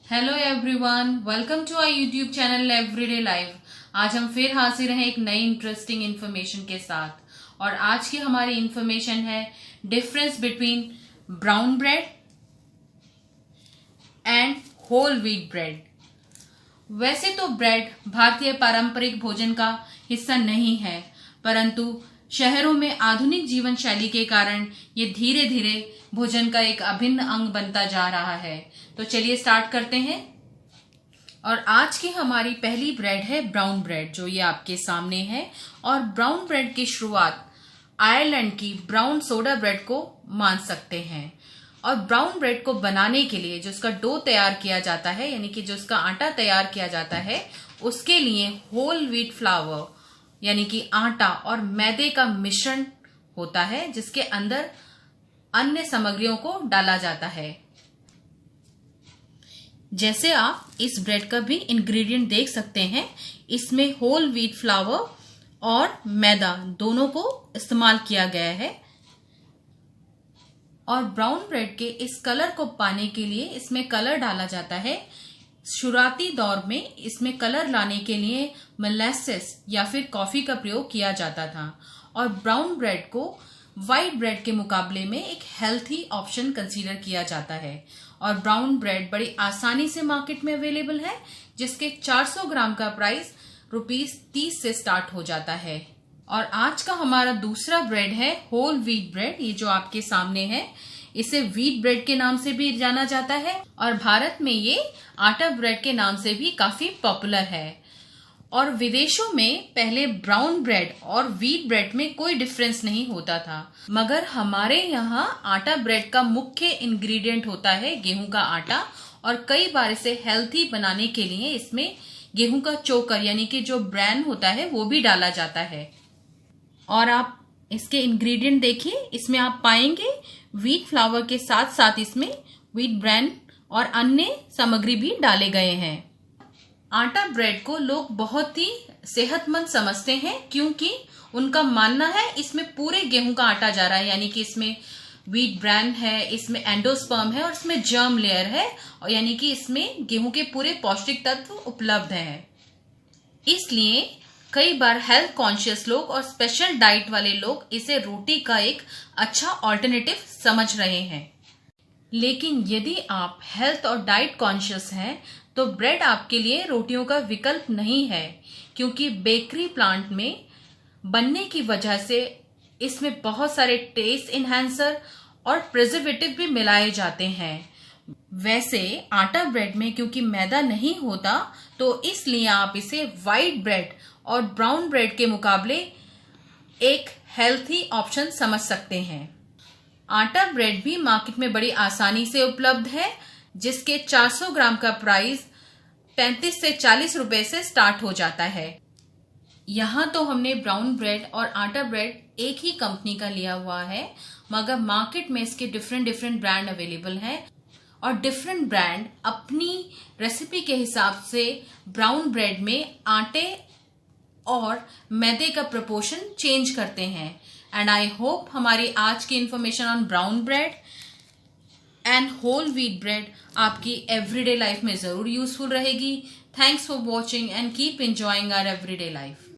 Hello everyone, welcome to our YouTube channel everyday life. आज हम फिर हाजिर हैं एक नई इंटरेस्टिंग इन्फॉर्मेशन के साथ। और आज की हमारी इन्फॉर्मेशन है difference between brown bread and whole wheat bread. वैसे तो ब्रेड भारतीय पारंपरिक भोजन का हिस्सा नहीं है, परंतु शहरों में आधुनिक जीवन शैली के कारण ये धीरे धीरे भोजन का एक अभिन्न अंग बनता जा रहा है। तो चलिए स्टार्ट करते हैं। और आज की हमारी पहली ब्रेड है ब्राउन ब्रेड, जो ये आपके सामने है। और ब्राउन ब्रेड की शुरुआत आयरलैंड की ब्राउन सोडा ब्रेड को मान सकते हैं। और ब्राउन ब्रेड को बनाने के लिए जो उसका डो तैयार किया जाता है, यानी कि जो उसका आटा तैयार किया जाता है, उसके लिए होल व्हीट फ्लावर यानी कि आटा और मैदे का मिश्रण होता है, जिसके अंदर अन्य सामग्रियों को डाला जाता है। जैसे आप इस ब्रेड का भी इंग्रेडिएंट देख सकते हैं, इसमें होल व्हीट फ्लावर और मैदा दोनों को इस्तेमाल किया गया है। और ब्राउन ब्रेड के इस कलर को पाने के लिए इसमें कलर डाला जाता है। शुरुआती दौर में इसमें कलर लाने के लिए मोलासेस या फिर कॉफी का प्रयोग किया जाता था। और ब्राउन ब्रेड को व्हाइट ब्रेड के मुकाबले में एक हेल्थी ऑप्शन कंसीडर किया जाता है। और ब्राउन ब्रेड बड़ी आसानी से मार्केट में अवेलेबल है, जिसके 400 ग्राम का प्राइस ₹30 से स्टार्ट हो जाता है। और आज का हमारा दूसरा ब्रेड है होल व्हीट ब्रेड। ये जो आपके सामने है, इसे व्हीट ब्रेड के नाम से भी जाना जाता है और भारत में ये आटा ब्रेड के नाम से भी काफी पॉपुलर है। और विदेशों में पहले ब्राउन ब्रेड और व्हीट ब्रेड में कोई डिफरेंस नहीं होता था, मगर हमारे यहाँ आटा ब्रेड का मुख्य इंग्रेडिएंट होता है गेहूं का आटा। और कई बार इसे हेल्थी बनाने के लिए इसमें गेहूं का चोकर यानी कि जो ब्रैन होता है वो भी डाला जाता है। और आप इसके इंग्रेडिएंट देखिए, इसमें आप पाएंगे व्हीट फ्लावर के साथ साथ इसमें व्हीट ब्रैन और अन्य सामग्री भी डाले गए हैं। आटा ब्रेड को लोग बहुत ही सेहतमंद समझते हैं, क्योंकि उनका मानना है इसमें पूरे गेहूं का आटा जा रहा है, यानी कि इसमें व्हीट ब्रैन है, इसमें एंडोस्पर्म है और इसमें जर्म लेयर है, और यानी कि इसमें गेहूं के पूरे पौष्टिक तत्व उपलब्ध हैं। इसलिए कई बार हेल्थ कॉन्शियस लोग और स्पेशल डाइट वाले लोग इसे रोटी का एक अच्छा ऑल्टरनेटिव समझ रहे हैं। लेकिन यदि आप हेल्थ और डाइट कॉन्शियस हैं तो ब्रेड आपके लिए रोटियों का विकल्प नहीं है, क्योंकि बेकरी प्लांट में बनने की वजह से इसमें बहुत सारे टेस्ट इन्हांसर और प्रिजर्वेटिव भी मिलाए जाते हैं। वैसे आटा ब्रेड में क्योंकि मैदा नहीं होता, तो इसलिए आप इसे व्हाइट ब्रेड और ब्राउन ब्रेड के मुकाबले एक हेल्थी ऑप्शन समझ सकते हैं। आटा ब्रेड भी मार्केट में बड़ी आसानी से उपलब्ध है, जिसके 400 ग्राम का प्राइस 35 से 40 रुपए से स्टार्ट हो जाता है। यहाँ तो हमने ब्राउन ब्रेड और आटा ब्रेड एक ही कंपनी का लिया हुआ है, मगर मार्केट में इसके डिफरेंट ब्रांड अवेलेबल हैं। और डिफरेंट ब्रांड अपनी रेसिपी के हिसाब से ब्राउन ब्रेड में आटे और मैदे का प्रोपोर्शन चेंज करते हैं। एंड आई होप हमारी आज की information on brown bread and whole wheat bread आपकी एवरीडे लाइफ में जरूर यूजफुल रहेगी। Thanks for watching and keep enjoying our everyday life.